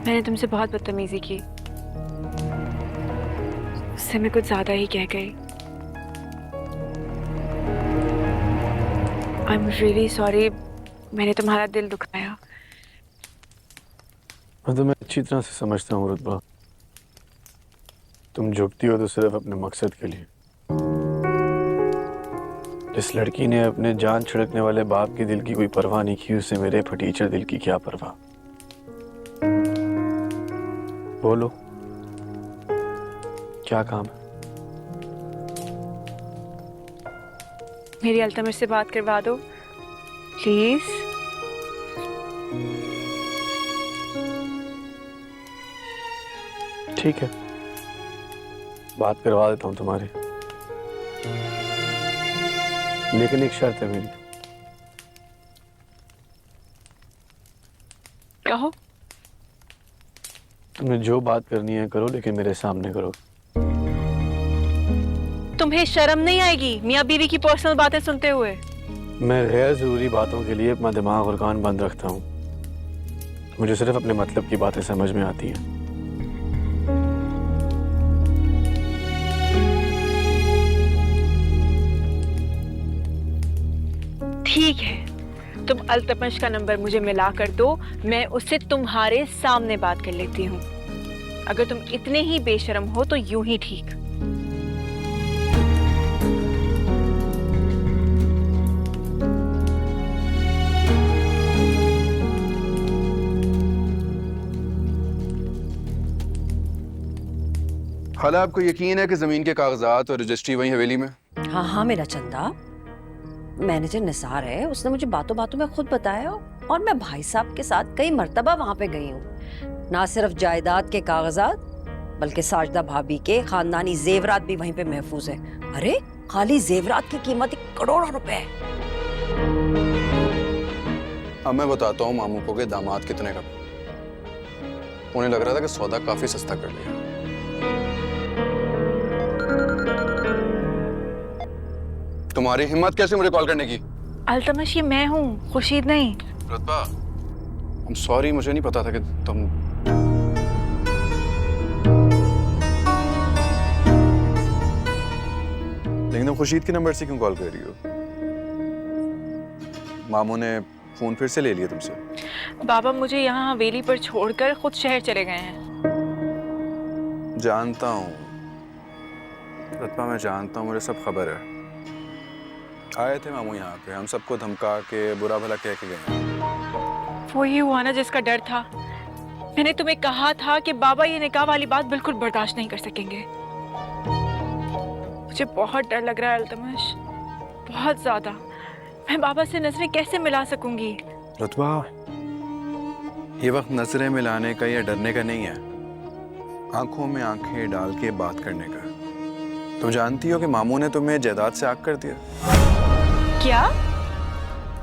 मैंने तुमसे बहुत बदतमीजी की, उससे मैं कुछ ज्यादा ही कह गई। आई एम रियली सॉरी, मैंने तुम्हारा दिल दुखाया। मैं तुम्हें अच्छी तरह से समझता हूँ रुतबा। तुम झुकती हो तो सिर्फ अपने मकसद के लिए। जिस लड़की ने अपने जान छिड़कने वाले बाप के दिल की कोई परवाह नहीं की, उसे मेरे फटीचर दिल की क्या परवाह। बोलो, क्या काम है? मेरी अल्तमर से बात करवा दो प्लीज। ठीक है, बात करवा देता हूँ तुम्हारी, लेकिन एक शर्त है मेरी। कहो। तुम्हें जो बात करनी है करो, लेकिन मेरे सामने करो। तुम्हें शर्म नहीं आएगी मियाँ बीवी की पर्सनल बातें सुनते हुए? मैं गैर जरूरी बातों के लिए अपना दिमाग और कान बंद रखता हूँ। मुझे सिर्फ अपने मतलब की बातें समझ में आती हैं। ठीक है, तुम अल्तमश का नंबर मुझे मिला कर दो, मैं उससे तुम्हारे सामने बात कर लेती हूँ। अगर तुम इतने ही बेशर्म हो तो यूं ही ठीक। खाला, आपको यकीन है कि जमीन के कागजात और रजिस्ट्री वही हवेली में? हाँ हाँ मेरा चंदा, मैनेजर निसार है, उसने मुझे बातों बातों में खुद बताया और मैं भाई साहब के साथ कई मर्तबा वहाँ पे गई हूँ। ना सिर्फ जायदाद के कागजात बल्कि साजदा भाभी के खानदानी जेवरात भी वहीं पे महफूज है। अरे खाली जेवरात की कीमत करोड़ों रुपए है। अब मैं बताता हूँ मामू को कि दामाद कितने का। उन्हें लग रहा था कि सौदा काफी सस्ता कर लिया। तुम्हारी हिम्मत कैसे मुझे कॉल करने की? अल्तमश, ये मैं हूँ, खुर्शीद नहीं। रुतबा, I'm sorry, मुझे नहीं पता था कि तुम। लेकिन तुम खुर्शीद के नंबर से क्यों कॉल कर रही हो? मामू ने फोन फिर से ले लिया तुमसे? बाबा मुझे यहाँ हवेली पर छोड़कर खुद शहर चले गए हैं। जानता हूँ रुतबा, मैं जानता हूँ, मुझे सब खबर है। आए थे मामू यहाँ पे, हम सबको धमका के बुरा भला कह के गए। वो ही हुआ ना जिसका डर था। मैंने तुम्हें कहा था कि बाबा ये निकाह वाली बात बिल्कुल बर्दाश्त नहीं कर सकेंगे। मुझे बहुत डर लग रहा है अल्तमश, बहुत ज्यादा। मैं बाबा से नजरें कैसे मिला सकूंगी? रुतबा, ये वक्त नजरें मिलाने का या डरने का नहीं है, आंखों में आंखें डाल के बात करने का। तुम जानती हो कि मामू ने तुम्हें जायदाद से आग कर दिया। क्या?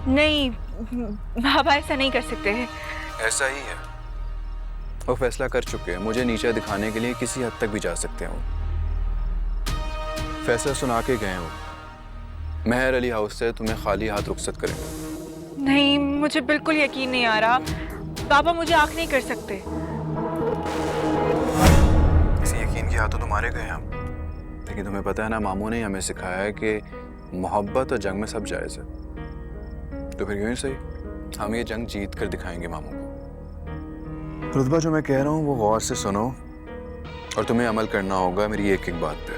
नहीं, बाबा ऐसा नहीं कर सकते हैं। ऐसा ही है, वो फैसला कर चुके हैं। मुझे नीचा दिखाने के लिए किसी हद तक भी जा सकते हैं। फैसला सुना के गए हो, मेहर अली हाउस से तुम्हें खाली हाथ रुखसत करेंगे। नहीं, मुझे बिल्कुल यकीन नहीं आ रहा। बाबा मुझे आँख नहीं कर सकते। इसी यकीन के हाथों तुम्हारे गए हम। लेकिन तुम्हें पता है ना, मामू ने हमें सिखाया है कि मोहब्बत और जंग में सब जायज़ है। तो फिर यूं ही सही, हम ये जंग जीत कर दिखाएंगे मामू को। रुतबा, जो मैं कह रहा हूँ वो गौर से सुनो और तुम्हें अमल करना होगा मेरी एक एक बात पे।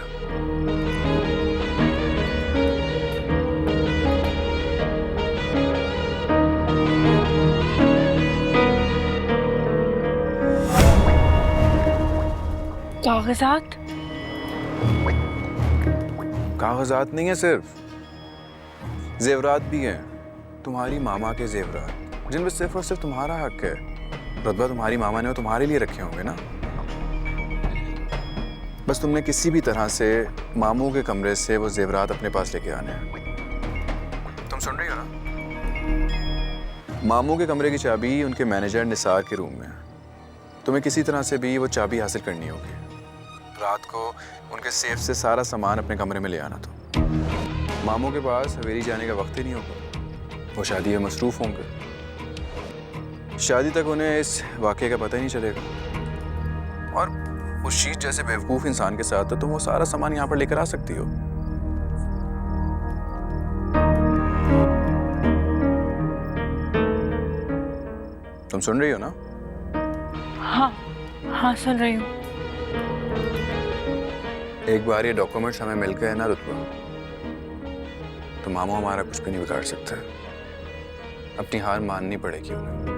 कागजात? कागजात नहीं है, सिर्फ जेवरात भी हैं। तुम्हारी मामा के जेवरात, जिनमें सिर्फ और सिर्फ तुम्हारा हक है। रुतबा, तुम्हारी मामा ने वो तुम्हारे लिए रखे होंगे ना। बस तुमने किसी भी तरह से मामू के कमरे से वो जेवरात अपने पास लेके आने हैं। तुम सुन रही हो ना? मामू के कमरे की चाबी उनके मैनेजर निसार के रूम में है। तुम्हें किसी तरह से भी वो चाबी हासिल करनी होगी। रात को उनके सेफ से सारा सामान अपने कमरे में ले आना। तो मामू के पास हवेली जाने का वक्त ही नहीं होगा, वो शादी में मसरूफ होंगे। शादी तक उन्हें इस वाक़े का पता ही नहीं चलेगा। और उस चीज जैसे बेवकूफ़ इंसान के साथ तो तुम वो सारा सामान यहाँ पर लेकर आ सकती हो। तुम सुन रही हो ना? हाँ हाँ सुन रही हूँ। एक बार ये डॉक्यूमेंट्स हमें मिल गए ना रुतबा, तो मामू हमारा कुछ भी नहीं बिगाड़ सकते। अपनी हार माननी पड़ेगी उन्हें।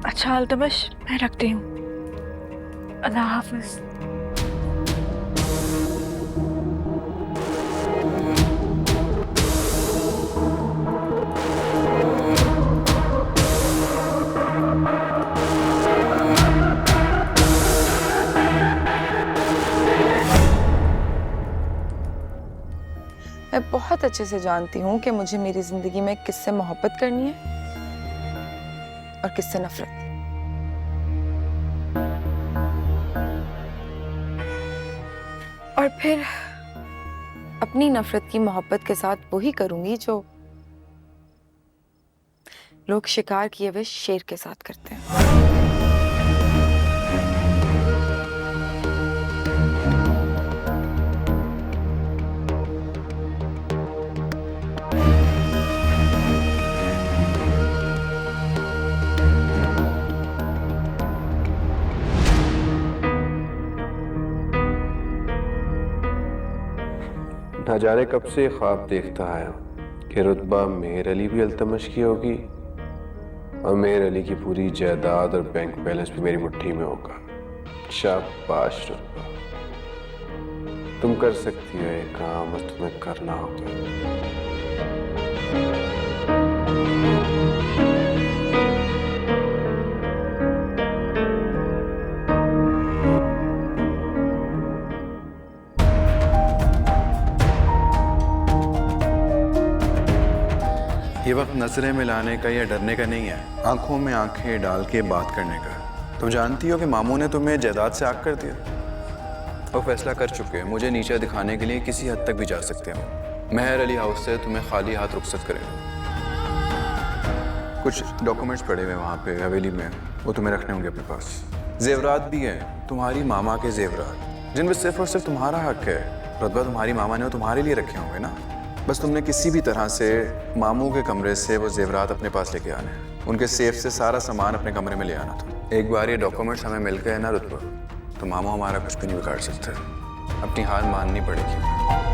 अच्छा अल्तमश, मैं रखती हूँ। अल्लाह हाफिज। मैं बहुत अच्छे से जानती हूँ कि मुझे मेरी जिंदगी में किससे मोहब्बत करनी है और किससे नफरत। और फिर अपनी नफरत की मोहब्बत के साथ वही करूंगी जो लोग शिकार किए हुए शेर के साथ करते हैं। ना जाने कब से ख्वाब देखता आया कि रुतबा मेहर अली भी अल्तमश की होगी और मेहर अली की पूरी जायदाद और बैंक बैलेंस भी मेरी मुट्ठी में होगा। शाबाश रुतबा, तुम कर सकती हो ये काम और तुम्हें करना होगा। ये वक्त नजरें मिलाने का या डरने का नहीं है, आंखों में आंखें डाल के बात करने का। तुम जानती हो कि मामू ने तुम्हें जायदाद से आग कर दिया। वो फैसला कर चुके हैं, मुझे नीचा दिखाने के लिए किसी हद तक भी जा सकते हो। मेहर अली हाउस से तुम्हें खाली हाथ रुखसत करेंगे। कुछ डॉक्यूमेंट्स पड़े हुए वहाँ पे हवेली में, वो तुम्हें रखने होंगे अपने पास। जेवरात भी हैं, तुम्हारी मामा के जेवरात, जिनमें सिर्फ और सिर्फ तुम्हारा हक है। रुतबा तुम्हारी मामा ने वो तुम्हारे लिए रखे होंगे ना। बस तुमने किसी भी तरह से मामू के कमरे से वो जेवरात अपने पास लेके आने, उनके सेफ से सारा सामान अपने कमरे में ले आना था। एक बार ये डॉक्यूमेंट्स हमें मिल गए ना रुतबा, तो मामू हमारा कुछ भी नहीं बिगाड़ सकते। अपनी हार माननी पड़ेगी।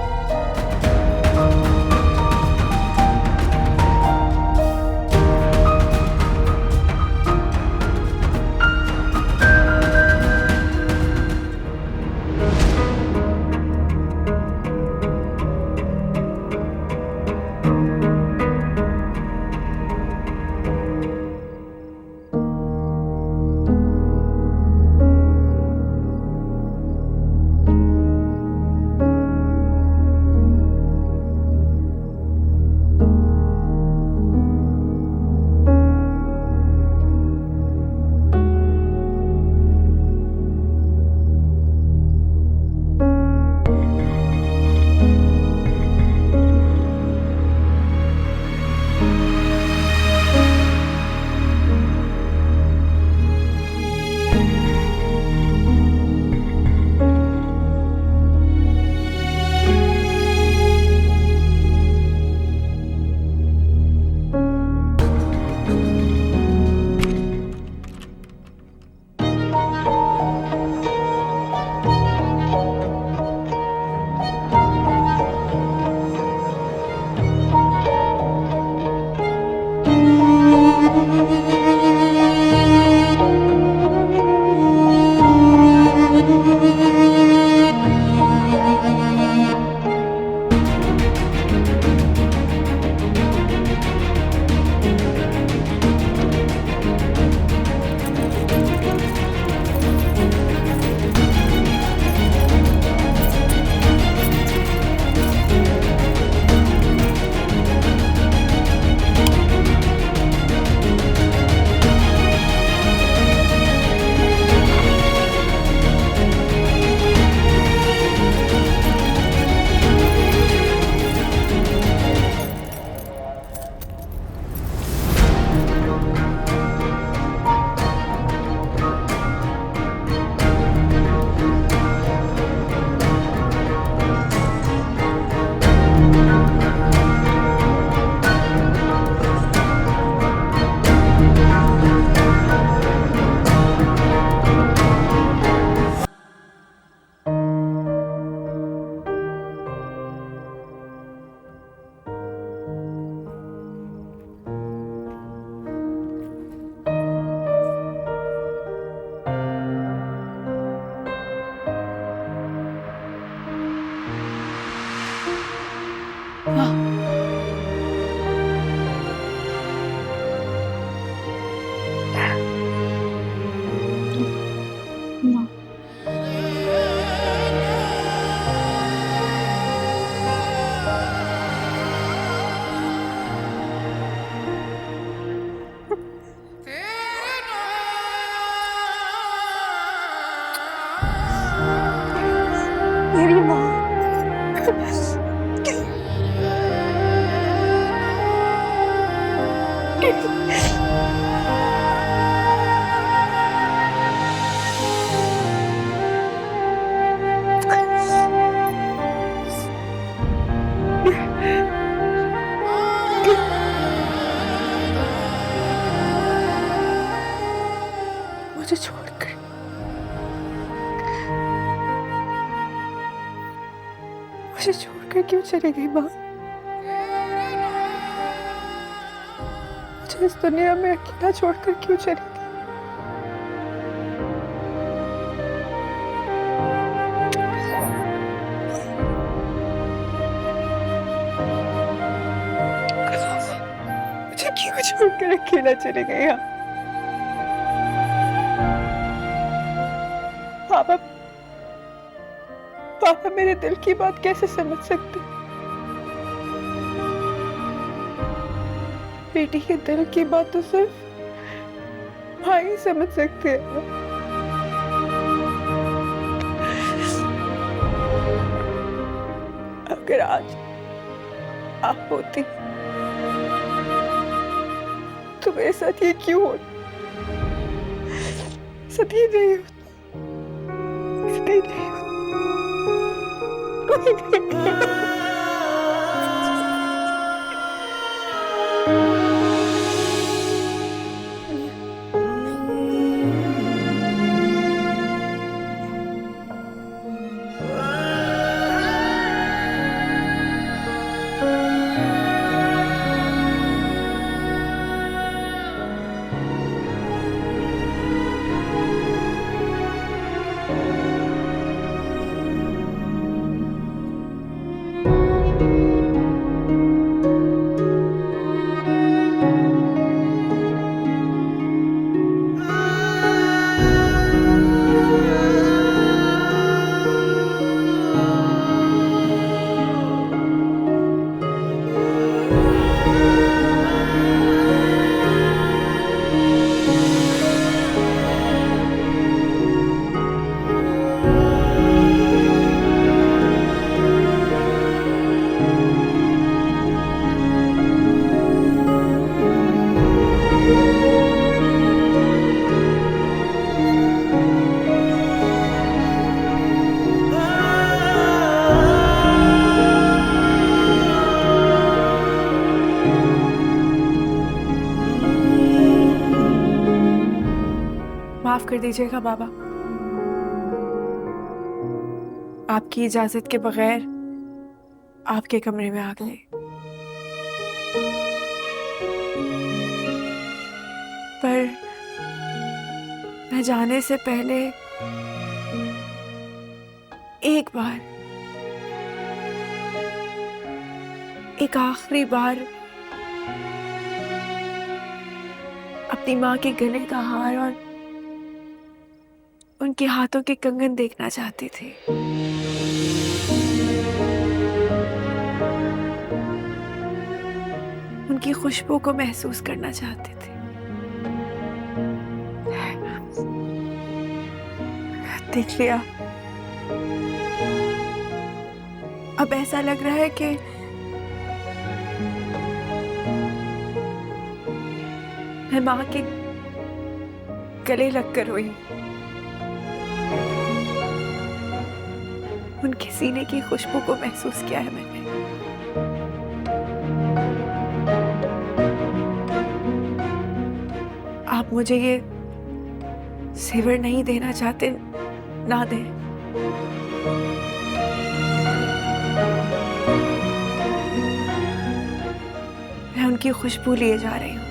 मेरी माँ। मुझे छोड़कर क्यों चली गई माँ? मुझे इस दुनिया में अकेला छोड़कर क्यों चली गई? मुझे क्यों छोड़कर अकेला चली गई? पापा पापा मेरे दिल की बात कैसे समझ सकते? बेटी के दिल की बात तो सिर्फ भाई ही समझ सकते हैं। अगर आज आप होती तो मेरे साथ ये क्यों हो? सती नहीं होता, सती नहीं होता। माफ कर दीजिएगा बाबा, आपकी इजाजत के बगैर आपके कमरे में आ गए। पर मैं जाने से पहले एक बार, एक आखिरी बार अपनी माँ के गले का हार और उनके हाथों के कंगन देखना चाहती थी। उनकी खुशबू को महसूस करना चाहती थी। देख लिया, अब ऐसा लग रहा है कि मैं माँ के गले लगकर हुई। उनके सीने की खुशबू को महसूस किया है मैंने। आप मुझे ये सिवर नहीं देना चाहते, ना दें। मैं उनकी खुशबू लिए जा रही हूँ।